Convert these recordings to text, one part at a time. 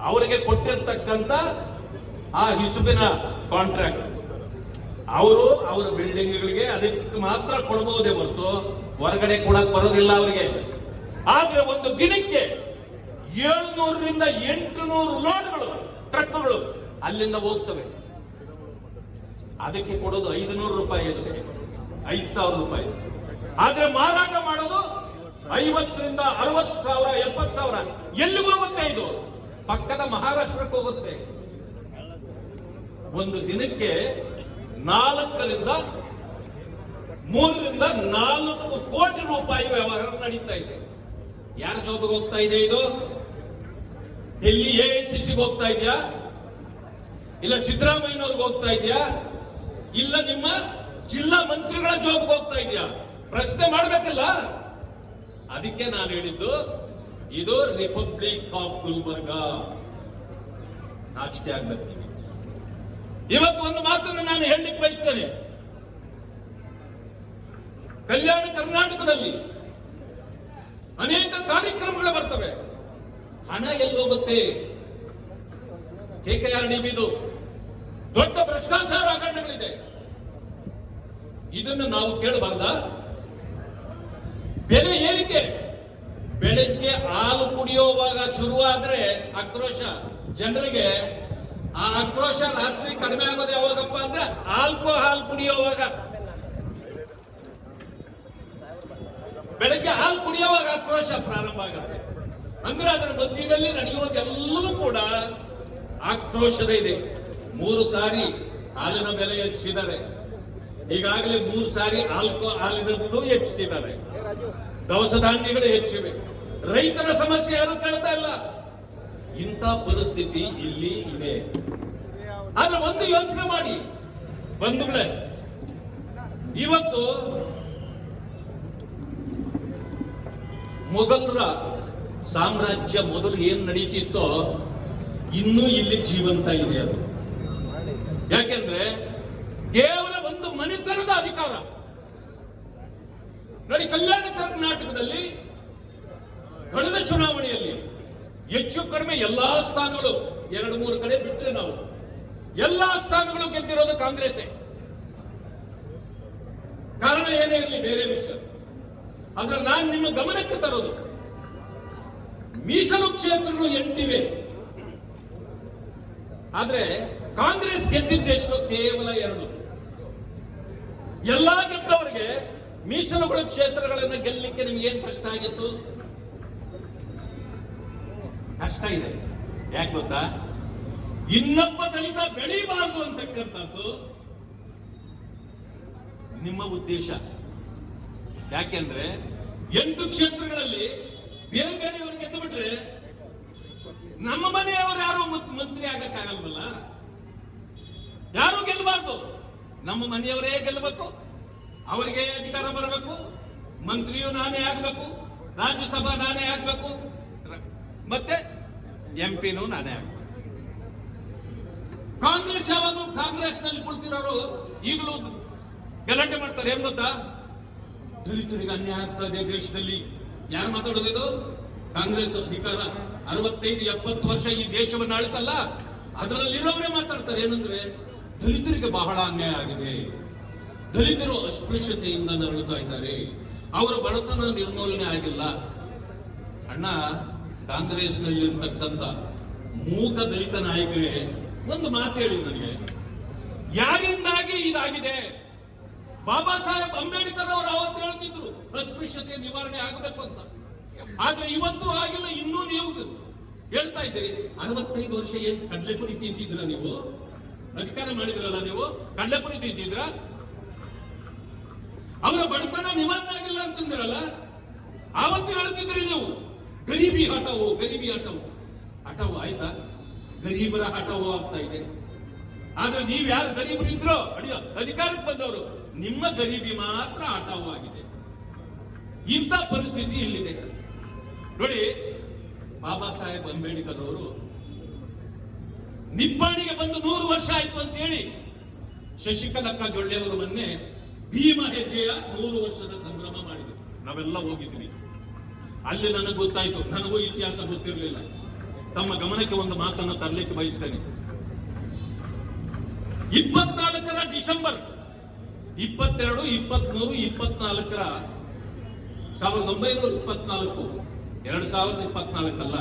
ಅವರಿಗೆ ಕೊಟ್ಟಿರ್ತಕ್ಕಂಥ ಆ ಹಿಸುಬಿನ ಕಾಂಟ್ರಾಕ್ಟ್ ಅವರು ಅವರ ಬಿಲ್ಡಿಂಗ್ಗಳಿಗೆ ಅದಕ್ಕೆ ಮಾತ್ರ ಕೊಡಬಹುದೇ ಹೊರತು ಹೊರಗಡೆ ಕೊಡಕ್ ಬರೋದಿಲ್ಲ ಅವರಿಗೆ. ಆದ್ರೆ ಒಂದು ದಿನಕ್ಕೆ 700ರಿಂದ 800 ಲೋಡ್ಗಳು ಟ್ರಕ್ಗಳು ಅಲ್ಲಿಂದ ಹೋಗ್ತವೆ. ಅದಕ್ಕೆ ಕೊಡೋದು 500 ರೂಪಾಯಿ ಅಷ್ಟೇ, 5,000 ರೂಪಾಯಿ. ಆದ್ರೆ ಮಾರಾಟ ಮಾಡೋದು 50ರಿಂದ 60,000 70,000. ಎಲ್ಲಿಗೆ ಹೋಗುತ್ತೆ ಇದು? ಪಕ್ಕದ ಮಹಾರಾಷ್ಟ್ರಕ್ಕೆ ಹೋಗುತ್ತೆ. ಒಂದು ದಿನಕ್ಕೆ 3ರಿಂದ 4 ಕೋಟಿ ರೂಪಾಯಿ ವ್ಯವಹಾರ ನಡೀತಾ ಇದೆ. ಯಾರ ಜಾಬ್ಗೆ ಹೋಗ್ತಾ ಇದೆ ಇದು? ಡೆಲ್ಲಿ ಎಐಸಿಸಿಗೆ ಹೋಗ್ತಾ ಇದೆಯಾ? ಇಲ್ಲ ಸಿದ್ದರಾಮಯ್ಯನವ್ರಿಗೆ ಹೋಗ್ತಾ ಇದೆಯಾ? ಇಲ್ಲ ನಿಮ್ಮ ಜಿಲ್ಲಾ ಮಂತ್ರಿಗಳ ಜಾಬ್ಗೆ ಹೋಗ್ತಾ ಇದೆಯಾ? ಪ್ರಶ್ನೆ ಮಾಡ್ಬೇಕಲ್ಲ. ಅದಕ್ಕೆ ನಾನು ಹೇಳಿದ್ದು ಇದು ರಿಪಬ್ಲಿಕ್ ಆಫ್ ಗುಲ್ಬರ್ಗಾ. ನಾಚಿಕೆ ಆಗ್ಬೇಕು. ಇವತ್ತು ಒಂದು ಮಾತನ್ನು ನಾನು ಹೇಳಲಿಕ್ಕೆ ಬಯಸ್ತೇನೆ. ಕಲ್ಯಾಣ ಕರ್ನಾಟಕದಲ್ಲಿ ಅನೇಕ ಕಾರ್ಯಕ್ರಮಗಳು ಬರ್ತವೆ. ಹಣ ಎಲ್ಲಿ ಹೋಗುತ್ತೆ? KKRDBದು ದೊಡ್ಡ ಭ್ರಷ್ಟಾಚಾರ ಹಗರಣಗಳಿದೆ. ಇದನ್ನು ನಾವು ಕೇಳಬಾರ್ದ? ಬೆಲೆ ಏರಿಕೆ, ಬೆಳಗ್ಗೆ ಹಾಲು ಕುಡಿಯುವಾಗ ಶುರುವಾದ್ರೆ ಆಕ್ರೋಶ ಜನರಿಗೆ. ಆ ಆಕ್ರೋಶ ರಾತ್ರಿ ಕಡಿಮೆ ಆಗೋದು ಯಾವಾಗಪ್ಪ ಅಂದ್ರೆ ಆಲ್ಕೋಹಾಲ್ ಕುಡಿಯುವಾಗ. ಬೆಳಗ್ಗೆ ಹಾಲು ಕುಡಿಯುವಾಗ ಆಕ್ರೋಶ ಪ್ರಾರಂಭ ಆಗುತ್ತೆ. ಅಂದ್ರೆ ಅದರ ಮಧ್ಯದಲ್ಲಿ ನಡೆಯುವುದೆಲ್ಲವೂ ಕೂಡ ಆಕ್ರೋಶದ ಇದೆ. 3 ಸಾರಿ ಹಾಲಿನ ಬೆಲೆ ಹೆಚ್ಚಿಸಿದ್ದಾರೆ. ಈಗಾಗಲೇ 3 ಸಾರಿ ಹಾಲಿನದ್ದು ಹೆಚ್ಚಿಸಿದ್ದಾರೆ. ದವಸ ಧಾನ್ಯಗಳು ಹೆಚ್ಚಿವೆ. ರೈತರ ಸಮಸ್ಯೆ ಯಾರು ಕೇಳ್ತಾ ಇಲ್ಲ. ಇಂಥ ಪರಿಸ್ಥಿತಿ ಇಲ್ಲಿ ಇದೆ. ಆದ್ರೆ ಒಂದು ಯೋಚನೆ ಮಾಡಿ ಬಂಧುಗಳೇ, ಇವತ್ತು ಮೊಘಲರ ಸಾಮ್ರಾಜ್ಯ ಮೊದಲು ಏನ್ ನಡೀತಿತ್ತೋ ಇನ್ನೂ ಇಲ್ಲಿ ಜೀವಂತ ಇದೆ. ಅದು ಯಾಕೆಂದ್ರೆ ಕೇವಲ ಒಂದು ಮನೆತನದ ಅಧಿಕಾರ. ನೋಡಿ, ಕಲ್ಯಾಣ ಕರ್ನಾಟಕದಲ್ಲಿ ಕಳೆದ ಚುನಾವಣೆಯಲ್ಲಿ ಹೆಚ್ಚು ಕಡಿಮೆ ಎಲ್ಲಾ ಸ್ಥಾನಗಳು 2-3 ಕಡೆ ಬಿಟ್ಟರೆ ನಾವು ಎಲ್ಲಾ ಸ್ಥಾನಗಳು ಗೆದ್ದಿರೋದು ಕಾಂಗ್ರೆಸ್ಸೇ. ಕಾರಣ ಏನೇ ಇರಲಿ, ಬೇರೆ ವಿಷಯ. ಆದ್ರೆ ನಾನು ನಿಮ್ಮ ಗಮನಕ್ಕೆ ತರೋದು, ಮೀಸಲು ಕ್ಷೇತ್ರಗಳು 8 ಇವೆ. ಆದ್ರೆ ಕಾಂಗ್ರೆಸ್ ಗೆದ್ದಿದ್ದೆಷ್ಟು? ಕೇವಲ 2. ಎಲ್ಲಾ ಗೆದ್ದವರಿಗೆ ಮೀಸಲುಗಳ ಕ್ಷೇತ್ರಗಳನ್ನು ಗೆಲ್ಲಲಿಕ್ಕೆ ನಿಮ್ಗೆ ಏನ್ ಕಷ್ಟ ಆಗಿತ್ತು? ಕಷ್ಟ ಇದೆ. ಯಾಕೆ ಗೊತ್ತಾ? ಇನ್ನೊಬ್ಬ ದಲಿತ ಬೆಳೀಬಾರದು ಅಂತಕ್ಕಂಥದ್ದು ನಿಮ್ಮ ಉದ್ದೇಶ. ಯಾಕೆಂದ್ರೆ 8 ಕ್ಷೇತ್ರಗಳಲ್ಲಿ ಬೇರೆ ಬೇರೆಯವರು ಗೆದ್ದು ಬಿಟ್ರೆ ನಮ್ಮ ಮನೆಯವರು ಯಾರು ಮಂತ್ರಿ ಆಗಕ್ಕಾಗಲ್ವಲ್ಲ. ಯಾರು ಗೆಲ್ಲಬಾರ್ದು, ನಮ್ಮ ಮನೆಯವರೇ ಗೆಲ್ಲಬೇಕು. ಅವರಿಗೆ ಅಧಿಕಾರ ಬರಬೇಕು. ಮಂತ್ರಿಯು ನಾನೇ ಆಗ್ಬೇಕು, ರಾಜ್ಯಸಭಾ ನಾನೇ ಆಗ್ಬೇಕು, ಮತ್ತೆ MP ನಾನೇ ಆಗ್ಬೇಕು. ಕಾಂಗ್ರೆಸ್ ಯಾವಾಗ ಕಾಂಗ್ರೆಸ್ ನಲ್ಲಿ ಕುಳಿತಿರೋರು ಈಗಲೂ ಗಲಾಟೆ ಮಾಡ್ತಾರೆ. ಏನ್ ಗೊತ್ತಾ? ದಲಿತರಿಗೆ ಅನ್ಯಾಯ ಆಗ್ತದೆ ದೇಶದಲ್ಲಿ. ಯಾರು ಮಾತಾಡೋದು? ಕಾಂಗ್ರೆಸ್ ಅಧಿಕಾರ 65-70 ವರ್ಷ ಈ ದೇಶವನ್ನು ಆಳ್ತಲ್ಲ, ಅದರಲ್ಲಿರೋರೇ ಮಾತಾಡ್ತಾರೆ. ಏನಂದ್ರೆ ದಲಿತರಿಗೆ ಬಹಳ ಅನ್ಯಾಯ ಆಗಿದೆ, ದಲಿತರು ಅಸ್ಪೃಶ್ಯತೆಯಿಂದ ನರಳುತ್ತಾ ಇದ್ದಾರೆ, ಅವರ ಬಡತನ ನಿರ್ಮೂಲನೆ ಆಗಿಲ್ಲ. ಅಣ್ಣ, ಕಾಂಗ್ರೆಸ್ ನಲ್ಲಿರ್ತಕ್ಕಂಥ ಮೂಕ ದಲಿತ ನಾಯಕರೇ ಒಂದು ಮಾತು ಹೇಳಿ ನನಗೆ, ಯಾರಿಂದಾಗಿ ಇದಾಗಿದೆ? ಬಾಬಾ ಸಾಹೇಬ್ ಅಂಬೇಡ್ಕರ್ ಅವರು ಅವತ್ತು ಹೇಳ್ತಿದ್ರು ಅಸ್ಪೃಶ್ಯತೆ ನಿವಾರಣೆ ಆಗಬೇಕು ಅಂತ. ಆದ್ರೆ ಇವತ್ತು ಆಗಿಲ್ಲ. ಇನ್ನೂ ನೀವು ಹೇಳ್ತಾ ಇದ್ದೀರಿ. 65 ವರ್ಷ ಏನ್ ಕಡ್ಲೆಪುರಿ ತಿಂತಿದ್ರ ನೀವು? ಅಧಿಕಾರ ಮಾಡಿದ್ರಲ್ಲ ನೀವು, ಕಡ್ಲೆಪುರಿ ತಿಂತಿದ್ರ? ಅವರ ಬಡತನ ನಿವಾರಣೆ ಆಗಿಲ್ಲ ಅಂತಂದ್ರಲ್ಲ, ಆವತ್ತು ಹೇಳ್ತಿದ್ರಿ ನೀವು ಗರೀಬಿ ಹಠವು, ಗರೀಬಿ ಹಠವು. ಹಠವು ಆಯ್ತಾ? ಗರೀಬರ ಹಠವು ಆಗ್ತಾ ಇದೆ. ಆದ್ರೆ ನೀವ್ ಯಾರು ಗರೀಬರು ಇದ್ರೋ ಅಧಿಕಾರಕ್ಕೆ ಬಂದವರು, ನಿಮ್ಮ ಗರೀಬಿ ಮಾತ್ರ ಹಠವು ಆಗಿದೆ. ಇಂಥ ಪರಿಸ್ಥಿತಿ ಇಲ್ಲಿದೆ ನೋಡಿ. ಬಾಬಾ ಸಾಹೇಬ್ ಅಂಬೇಡ್ಕರ್ ಅವರು ನಿಪ್ಪಾಣಿಗೆ ಬಂದು 100 ವರ್ಷ ಆಯ್ತು ಅಂತ ಹೇಳಿ ಶಶಿಕಲಕ್ಕ ಜೊಳ್ಳೆಯವರು ಮೊನ್ನೆ ಭೀಮ ಹೆಜ್ಜೆಯ 100 ವರ್ಷದ ಸಂಭ್ರಮ ಮಾಡಿದ್ರು. ನಾವೆಲ್ಲ ಹೋಗಿದ್ವಿ. ಅಲ್ಲಿ ನನಗೆ ಗೊತ್ತಾಯ್ತು, ನನಗೂ ಇತಿಹಾಸ ಗೊತ್ತಿರಲಿಲ್ಲ. ತಮ್ಮ ಗಮನಕ್ಕೆ ಒಂದು ಮಾತನ್ನು ತರಲಿಕ್ಕೆ ಬಯಸ್ತೇನೆ. 24ರ ಡಿಸೆಂಬರ್ 22, 23, 24ರ 1924, 2024 ಅಲ್ಲ,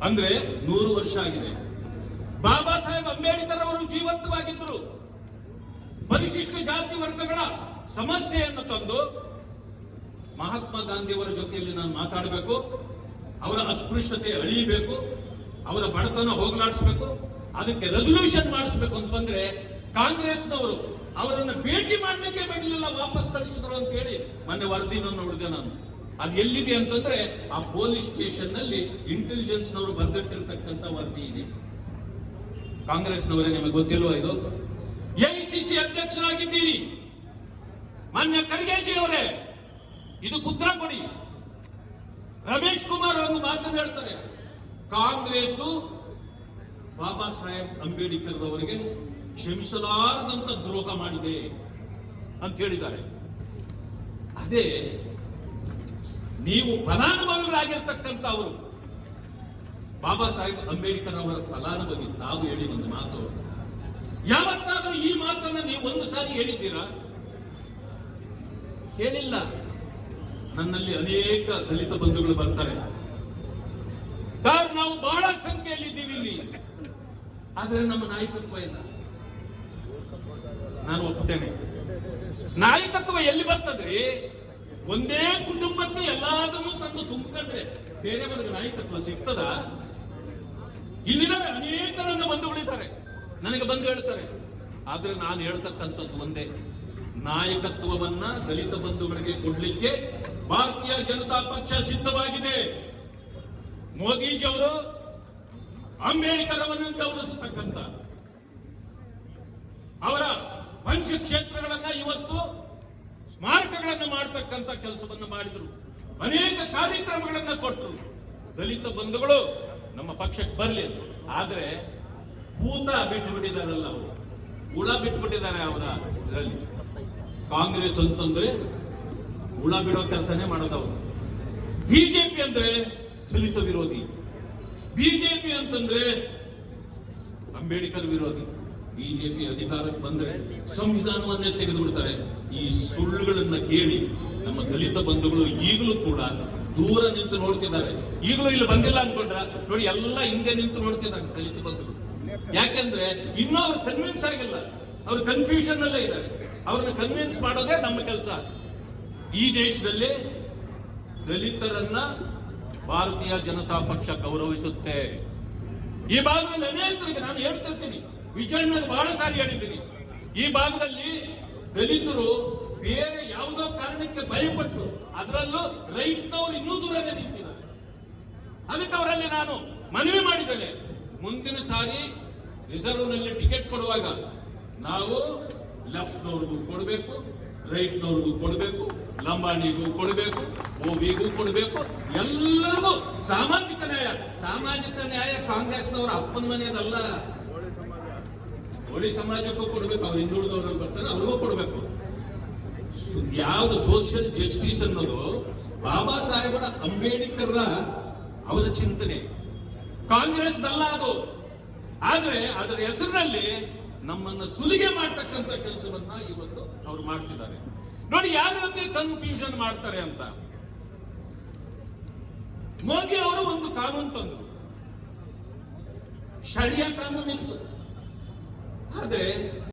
ಅಂದ್ರೆ 100 ವರ್ಷ ಆಗಿದೆ. ಬಾಬಾ ಸಾಹೇಬ್ ಅಂಬೇಡ್ಕರ್ ಅವರು ಜೀವಂತವಾಗಿದ್ದರು. ಪರಿಶಿಷ್ಟ ಜಾತಿ ವರ್ಗಗಳ ಸಮಸ್ಯೆಯನ್ನು ತಂದು ಮಹಾತ್ಮ ಗಾಂಧಿಯವರ ಜೊತೆಯಲ್ಲಿ ನಾನು ಮಾತಾಡಬೇಕು, ಅವರ ಅಸ್ಪೃಶ್ಯತೆ ಅಳಿಯಬೇಕು, ಅವರ ಬಡತನ ಹೋಗಲಾಡಿಸಬೇಕು, ಅದಕ್ಕೆ ರೆಸಲ್ಯೂಷನ್ ಮಾಡಿಸಬೇಕು ಅಂತ ಬಂದ್ರೆ ಕಾಂಗ್ರೆಸ್ನವರು ಅವರನ್ನು ಭೇಟಿ ಮಾಡಲಿಕ್ಕೆ ಬಿಡಲಿಲ್ಲ, ವಾಪಸ್ ಕಳಿಸಿದ್ರು ಅಂತ ಹೇಳಿ ಮೊನ್ನೆ ವರದಿನ ನೋಡಿದೆ ನಾನು. ಅದು ಎಲ್ಲಿದೆ ಅಂತಂದ್ರೆ ಆ ಪೊಲೀಸ್ ಸ್ಟೇಷನ್ ನಲ್ಲಿ ಇಂಟೆಲಿಜೆನ್ಸ್ ನವರು ಬರೆದಿಟ್ಟಿರ್ತಕ್ಕಂಥ ವರದಿ ಇದೆ. ಕಾಂಗ್ರೆಸ್ನವರೇ, ನಿಮಗೆ ಗೊತ್ತಿಲ್ವಾ ಇದು? ಎಐಸಿಸಿ ಅಧ್ಯಕ್ಷರಾಗಿದ್ದೀರಿ ಮಾನ್ಯ ಖರ್ಗೆಜಿ ಅವರೇ, ಇದು ಉತ್ತರ ಕೊಡಿ. ರಮೇಶ್ ಕುಮಾರ್ ಒಂದು ಮಾತನ್ನು ಹೇಳ್ತಾರೆ, ಕಾಂಗ್ರೆಸ್ ಬಾಬಾ ಸಾಹೇಬ್ ಅಂಬೇಡ್ಕರ್ ಅವರಿಗೆ ಕ್ಷಮಿಸಲಾರದಂತ ದ್ರೋಹ ಮಾಡಿದೆ ಅಂತ ಹೇಳಿದ್ದಾರೆ. ಅದೇ ನೀವು ಫಲಾನುಭವಿಗಳಾಗಿರ್ತಕ್ಕಂಥ ಅವರು ಬಾಬಾ ಸಾಹೇಬ್ ಅಂಬೇಡ್ಕರ್ ಅವರ ಫಲಾನುಭವಿ ತಾವು ಹೇಳಿ ಒಂದು ಮಾತು. ಯಾವತ್ತಾದ್ರೂ ಈ ಮಾತನ್ನ ನೀವು ಒಂದು ಸಾರಿ ಹೇಳಿದ್ದೀರಾ? ಹೇಳಿಲ್ಲ. ನನ್ನಲ್ಲಿ ಅನೇಕ ದಲಿತ ಬಂಧುಗಳು ಬರ್ತಾರೆ, ಸರ್ ನಾವು ಬಹಳ ಸಂಖ್ಯೆಯಲ್ಲಿ ಇದ್ದೀವಿ ಇಲ್ಲಿ, ಆದ್ರೆ ನಮ್ಮ ನಾಯಕತ್ವ ಇಲ್ಲ. ನಾನು ಒಪ್ಪುತ್ತೇನೆ, ನಾಯಕತ್ವ ಎಲ್ಲಿ ಬರ್ತದ್ರಿ? ಒಂದೇ ಕುಟುಂಬಕ್ಕೆ ಎಲ್ಲಾದನ್ನು ತಂದು ತುಂಬಿಕೊಂಡ್ರೆ ಬೇರೆಯವರಿಗೆ ನಾಯಕತ್ವ ಸಿಗ್ತದ? ಇಲ್ಲಿನ ಅನೇಕ ನನ್ನ ಬಂಧುಗಳಿದ್ದಾರೆ, ನನಗೆ ಬಂದು ಹೇಳ್ತಾರೆ. ಆದ್ರೆ ನಾನು ಹೇಳ್ತಕ್ಕಂಥದ್ದು ಒಂದೇ, ನಾಯಕತ್ವವನ್ನ ದಲಿತ ಬಂಧುಗಳಿಗೆ ಕೊಡ್ಲಿಕ್ಕೆ ಭಾರತೀಯ ಜನತಾ ಪಕ್ಷ ಸಿದ್ಧವಾಗಿದೆ. ಮೋದಿಜಿಯವರು ಅಂಬೇಡ್ಕರ್ ಅವರನ್ನು ಗೌರವಿಸತಕ್ಕಂಥ ಅವರ ಪಂಚಕ್ಷೇತ್ರಗಳನ್ನ ಇವತ್ತು ಸ್ಮಾರಕಗಳನ್ನು ಮಾಡತಕ್ಕಂಥ ಕೆಲಸವನ್ನು ಮಾಡಿದ್ರು, ಅನೇಕ ಕಾರ್ಯಕ್ರಮಗಳನ್ನ ಕೊಟ್ಟರು. ದಲಿತ ಬಂಧುಗಳು ನಮ್ಮ ಪಕ್ಷಕ್ಕೆ ಬರಲಿ, ಆದ್ರೆ ಭೂತ ಬಿಟ್ಟು ಬಿಟ್ಟಿದಾರಲ್ಲ, ಅವರು ಹುಳ ಬಿಟ್ಟು ಬಿಟ್ಟಿದ್ದಾರೆ ಅವರ ಇದರಲ್ಲಿ. ಕಾಂಗ್ರೆಸ್ ಅಂತಂದ್ರೆ ಹುಳ ಬಿಡೋ ಕೆಲಸನೇ ಮಾಡೋದವರು. ಬಿಜೆಪಿ ಅಂದ್ರೆ ದಲಿತ ವಿರೋಧಿ, ಬಿಜೆಪಿ ಅಂತಂದ್ರೆ ಅಂಬೇಡ್ಕರ್ ವಿರೋಧಿ. ಬಿಜೆಪಿ ಅಧಿಕಾರಕ್ಕೆ ಬಂದ್ರೆ ಸಂವಿಧಾನವನ್ನೇ ತೆಗೆದು ಬಿಡ್ತಾರೆ. ಈ ಸುಳ್ಳುಗಳನ್ನ ಕೇಳಿ ನಮ್ಮ ದಲಿತ ಬಂಧುಗಳು ಈಗಲೂ ಕೂಡ ದೂರ ನಿಂತು ನೋಡ್ತಿದ್ದಾರೆ. ಈಗಲೂ ಇಲ್ಲಿ ಬಂದಿಲ್ಲ ಅನ್ಕೊಂಡ್ರ ನೋಡಿ, ಎಲ್ಲ ಹಿಂದೆ ನಿಂತು ನೋಡ್ತಿದ್ದಾರೆ ದಲಿತ ಬಂಧುಗಳು. ಯಾಕೆಂದ್ರೆ ಇನ್ನೂ ಅವ್ರು ಕನ್ವಿನ್ಸ್ ಆಗಿಲ್ಲ, ಅವ್ರು ಕನ್ಫ್ಯೂಷನ್ ಅಲ್ಲೇ ಇದ್ದಾರೆ. ಅವ್ರನ್ನ ಕನ್ವಿನ್ಸ್ ಮಾಡೋದೇ ನಮ್ಮ ಕೆಲಸ. ಈ ದೇಶದಲ್ಲಿ ದಲಿತರನ್ನ ಭಾರತೀಯ ಜನತಾ ಪಕ್ಷ ಗೌರವಿಸುತ್ತೆ. ಈ ಭಾಗದಲ್ಲಿ ಅನೇಕರಿಗೆ ನಾನು ಹೇಳ್ತಿರ್ತೀನಿ, ವಿಜಯಣ್ಣಗೆ ಬಹಳ ಸಾರಿ ಹೇಳಿದ್ದೀನಿ, ಈ ಭಾಗದಲ್ಲಿ ದಲಿತರು ಬೇರೆ ಯಾವುದೋ ಕಾರಣಕ್ಕೆ ಭಯಪಟ್ಟು, ಅದರಲ್ಲೂ ರೈಟ್ನವರು ಇನ್ನೂ ದೂರನೇ ನಿಂತಿದ್ದಾರೆ. ಅದಕ್ಕೆ ಅವರಲ್ಲಿ ನಾನು ಮನವಿ ಮಾಡಿದ್ದೇನೆ, ಮುಂದಿನ ಸಾರಿ ರಿಸರ್ವ್ ನಲ್ಲಿ ಟಿಕೆಟ್ ಕೊಡುವಾಗ ನಾವು ಲೆಫ್ಟ್ನವ್ರಿಗೂ ಕೊಡಬೇಕು, ರೈಟ್ನವ್ರಿಗೂ ಕೊಡಬೇಕು, ಲಂಬಾಣಿಗೂ ಕೊಡಬೇಕು, ಓಬಿಗೂ ಕೊಡಬೇಕು, ಎಲ್ಲರಿಗೂ ಸಾಮಾಜಿಕ ನ್ಯಾಯ. ಸಾಮಾಜಿಕ ನ್ಯಾಯ ಕಾಂಗ್ರೆಸ್ನವರ ಅಪ್ಪನ ಮನೆಯದಲ್ಲ, ಒಡಿ ಸಮಾಜಕ್ಕೂ ಕೊಡಬೇಕು. ಅವ್ರು ಹಿಂದುಳಿದವರು ಬರ್ತಾರೆ, ಅವ್ರಿಗೂ ಕೊಡಬೇಕು. ಯಾವುದು ಸೋಷಿಯಲ್ ಜಸ್ಟಿಸ್ ಅನ್ನೋದು ಬಾಬಾ ಸಾಹೇಬರ ಅಂಬೇಡ್ಕರ್ ಅವರ ಚಿಂತನೆ, ಕಾಂಗ್ರೆಸ್ದಲ್ಲ ಅದು. ಆದ್ರೆ ಅದರ ಹೆಸರಿನಲ್ಲಿ ನಮ್ಮನ್ನ ಸುಲಿಗೆ ಮಾಡ್ತಕ್ಕಂಥ ಕೆಲಸವನ್ನ ಇವತ್ತು ಅವ್ರು ಮಾಡ್ತಿದ್ದಾರೆ. ನೋಡಿ ಯಾವ ರೀತಿ ಕನ್ಫ್ಯೂಷನ್ ಮಾಡ್ತಾರೆ ಅಂತ. ಮೋದಿ ಅವರು ಒಂದು ಕಾನೂನು ತಂದ್ರು, ಶರಿಯಾ ಕಾನೂನು ಇತ್ತು, ಆದ್ರೆ